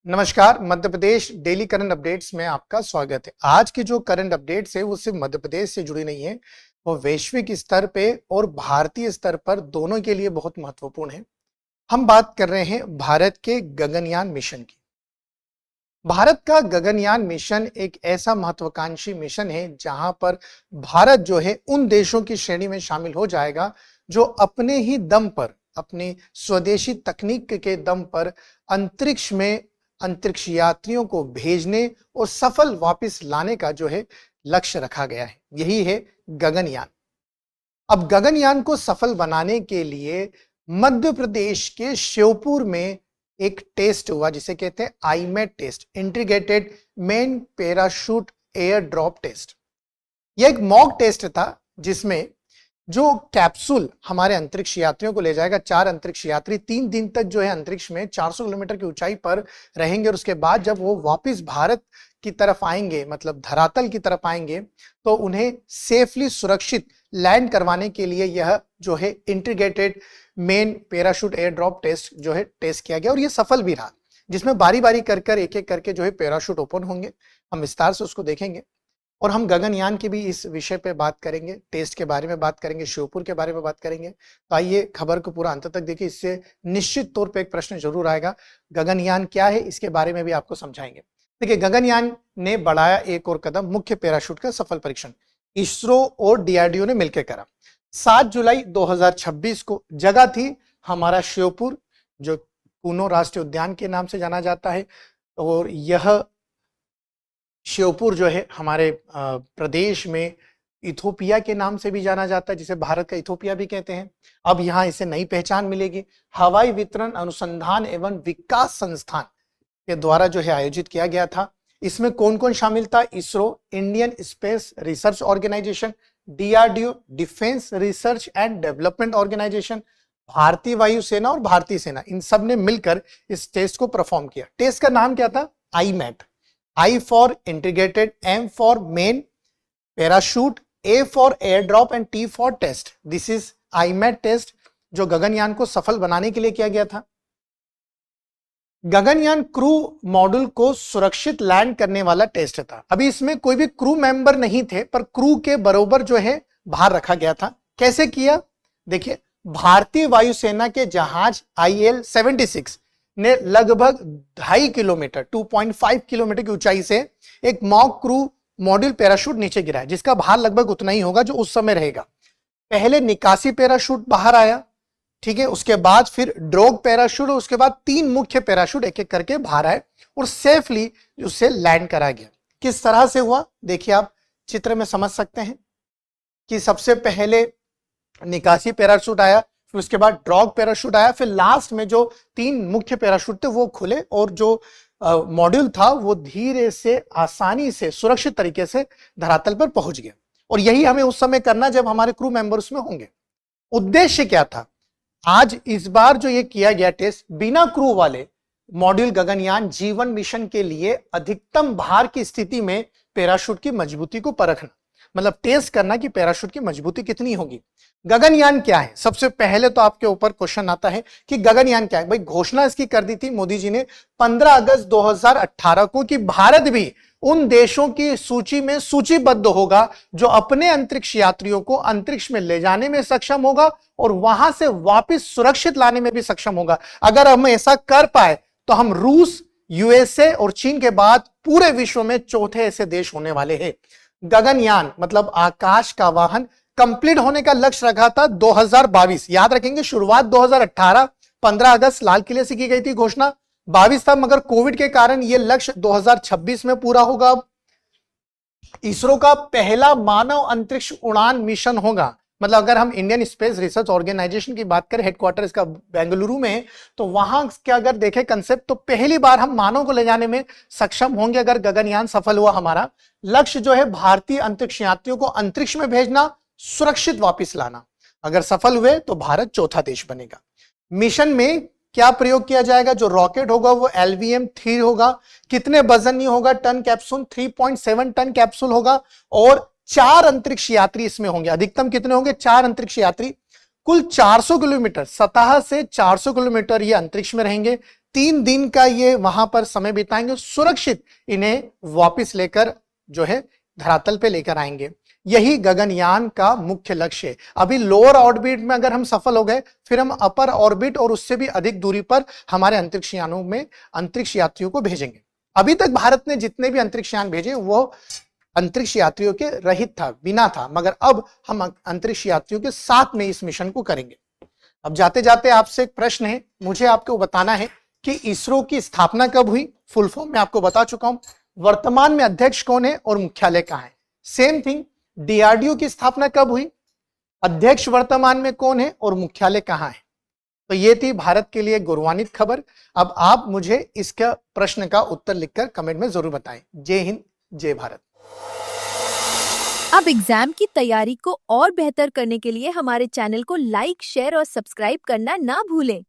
नमस्कार। Madhya Pradesh daily current updates में आपका स्वागत है। आज की जो करंट अपडेट्स है वो सिर्फ मध्य प्रदेश से जुड़ी नहीं है, वो वैश्विक स्तर पे और भारतीय स्तर पर दोनों के लिए बहुत महत्वपूर्ण है। हम बात कर रहे हैं भारत के गगनयान मिशन की। भारत का गगनयान मिशन एक ऐसा महत्वाकांक्षी मिशन है जहां पर भारत जो है उन देशों की श्रेणी में शामिल हो जाएगा जो अपने ही दम पर, अपनी स्वदेशी तकनीक के दम पर अंतरिक्ष में अंतरिक्ष यात्रियों को भेजने और सफल वापस लाने का जो है लक्ष्य रखा गया है। यही है गगनयान। अब गगनयान को सफल बनाने के लिए मध्य प्रदेश के श्योपुर में एक टेस्ट हुआ जिसे कहते हैं IMAT test, integrated main parachute air drop test. यह एक मॉक टेस्ट था जिसमें जो कैप्सूल हमारे अंतरिक्ष यात्रियों को ले जाएगा, 4 अंतरिक्ष यात्री 3 दिन तक जो है अंतरिक्ष में 400 किलोमीटर की ऊंचाई पर रहेंगे और उसके बाद जब वो वापस भारत की तरफ आएंगे, मतलब धरातल की तरफ आएंगे, तो उन्हें सेफली सुरक्षित लैंड करवाने के लिए यह जो है integrated main parachute air drop test जो है टेस्ट किया गया और यह सफल भी रहा, जिसमें बारी बारी कर एक एक करके जो है पैराशूट ओपन होंगे। हम विस्तार से उसको देखेंगे और हम गगनयान की भी इस विषय पे बात करेंगे, टेस्ट के बारे में बात करेंगे, श्योपुर के बारे में बात करेंगे। तो आइए खबर को पूरा अंत तक देखिए, इससे निश्चित तौर पे एक प्रश्न जरूर आएगा। गगनयान क्या है इसके बारे में भी आपको समझाएंगे। देखिए, गगनयान ने बढ़ाया एक और कदम, मुख्य पैराशूट का सफल परीक्षण इसरो और डीआरडीओ ने मिलकर करा। 7 जुलाई 2026 को जगह थी हमारा श्योपुर, जो कूनो राष्ट्रीय उद्यान के नाम से जाना जाता है। और यह श्योपुर जो है हमारे प्रदेश में इथोपिया के नाम से भी जाना जाता है, जिसे भारत का इथोपिया भी कहते हैं। अब यहाँ इसे नई पहचान मिलेगी। हवाई वितरण अनुसंधान एवं विकास संस्थान के द्वारा जो है आयोजित किया गया था। इसमें कौन कौन शामिल था? ISRO, Indian space research organisation, DRDO defence research and development organisation, भारतीय वायुसेना और भारतीय सेना, इन सब ने मिलकर इस टेस्ट को परफॉर्म किया। टेस्ट का नाम क्या था? आईमेट। I for integrated, M for main parachute, A for airdrop and T for test. This is IMET test जो गगनयान को सफल बनाने के लिए किया गया था। गगनयान क्रू मॉड्यूल को सुरक्षित लैंड करने वाला टेस्ट था। अभी इसमें कोई भी क्रू मेंबर नहीं थे, पर क्रू के बरोबर जो है बाहर रखा गया था। कैसे किया? देखिए, भारतीय वायुसेना के जहाज IL-76 ने लगभग 2.5 किलोमीटर 2.5 किलोमीटर की ऊंचाई से एक मॉक क्रू मॉड्यूल पैराशूट नीचे गिराया, जिसका भार लगभग उतना ही होगा जो उस समय रहेगा। पहले निकासी पैराशूट बाहर आया, ठीक है, उसके बाद फिर ड्रॉग पैराशूट और उसके बाद 3 मुख्य पैराशूट एक एक करके बाहर आए और सेफली उसे लैंड करा गया। किस तरह से हुआ देखिए, आप चित्र में समझ सकते हैं कि सबसे पहले निकासी पैराशूट आया, फिर उसके बाद ड्रॉग पैराशूट आया, फिर लास्ट में जो 3 मुख्य पैराशूट थे वो खुले और जो मॉड्यूल था वो धीरे से, आसानी से, सुरक्षित तरीके से धरातल पर पहुंच गया। और यही हमें उस समय करना जब हमारे क्रू मेंबर उसमें होंगे। उद्देश्य क्या था? आज इस बार जो ये किया गया टेस्ट, बिना क्रू वाले मॉड्यूल गगनयान जीवन मिशन के लिए अधिकतम भार की स्थिति में पैराशूट की मजबूती को परखना, मतलब टेस्ट करना कि पैराशूट की मजबूती कितनी होगी। गगनयान क्या है? सबसे पहले तो आपके ऊपर क्वेश्चन आता है कि गगनयान क्या है। भाई, घोषणा इसकी कर दी थी मोदी जी ने 15 अगस्त 2018 को कि भारत भी उन देशों की सूची में सूचीबद्ध होगा जो अपने अंतरिक्ष यात्रियों को अंतरिक्ष में ले जाने में सक्षम होगा और वहां से वापस सुरक्षित लाने में भी सक्षम होगा। अगर हम ऐसा कर पाए तो हम रूस, यूएसए और चीन के बाद पूरे विश्व में चौथे ऐसे देश होने वाले हैं। गगनयान मतलब आकाश का वाहन कंप्लीट होने का लक्ष्य रखा था 2022। याद रखेंगे, शुरुआत 2018 15 अगस्त लाल किले से की गई थी घोषणा, 22 था, मगर कोविड के कारण यह लक्ष्य 2026 में पूरा होगा। इसरो का पहला मानव अंतरिक्ष उड़ान मिशन होगा। मतलब अगर हम इंडियन स्पेस रिसर्च ऑर्गेनाइजेशन की बात करें, हेडक्वार्टर इसका बेंगलुरु में है, तो वहां क्या अगर देखें कंसेप्ट, तो पहली बार हम मानव को ले जाने में सक्षम होंगे अगर गगनयान सफल हुआ। हमारा लक्ष्य जो है भारतीय अंतरिक्ष यात्रियों को अंतरिक्ष में भेजना, सुरक्षित वापस लाना। अगर सफल हुए तो भारत चौथा देश बनेगा। मिशन में क्या प्रयोग किया जाएगा? जो रॉकेट होगा वो LVM-3 होगा। कितने वजन नहीं होगा? टन कैप्सूल, 3.7 टन कैप्सूल होगा और 4 अंतरिक्ष यात्री इसमें होंगे। अधिकतम कितने होंगे? 4 अंतरिक्ष यात्री। कुल 400 किलोमीटर, सतह से 400 किलोमीटर ये अंतरिक्ष में रहेंगे। 3 दिन का ये वहां पर समय बिताएंगे, सुरक्षित इन्हें वापस लेकर जो है धरातल पे लेकर आएंगे। यही गगनयान का मुख्य लक्ष्य है। अभी लोअर ऑर्बिट में अगर हम सफल हो गए, फिर हम अपर ऑर्बिट और उससे भी अधिक दूरी पर हमारे अंतरिक्ष यानों में अंतरिक्ष यात्रियों को भेजेंगे। अभी तक भारत ने जितने भी अंतरिक्ष यान भेजे वो अंतरिक्ष यात्रियों के रहित था, बिना था, मगर अब हम अंतरिक्ष यात्रियों के साथ में इस मिशन को करेंगे। अब जाते जाते आपसे एक प्रश्न है, मुझे आपको बताना है कि इसरो की स्थापना कब हुई। फुल फॉर्म में आपको बता चुका हूं। वर्तमान में अध्यक्ष कौन है और मुख्यालय कहां है। सेम थिंग, डीआरडीओ की स्थापना कब हुई, अध्यक्ष वर्तमान में कौन है और मुख्यालय कहां है। तो ये थी भारत के लिए गौरवान्वित खबर। अब आप मुझे इसका प्रश्न का उत्तर लिखकर कमेंट में जरूर बताएं। जय हिंद, जय भारत। अब एग्जाम की तैयारी को और बेहतर करने के लिए हमारे चैनल को लाइक, शेयर और सब्सक्राइब करना ना भूलें।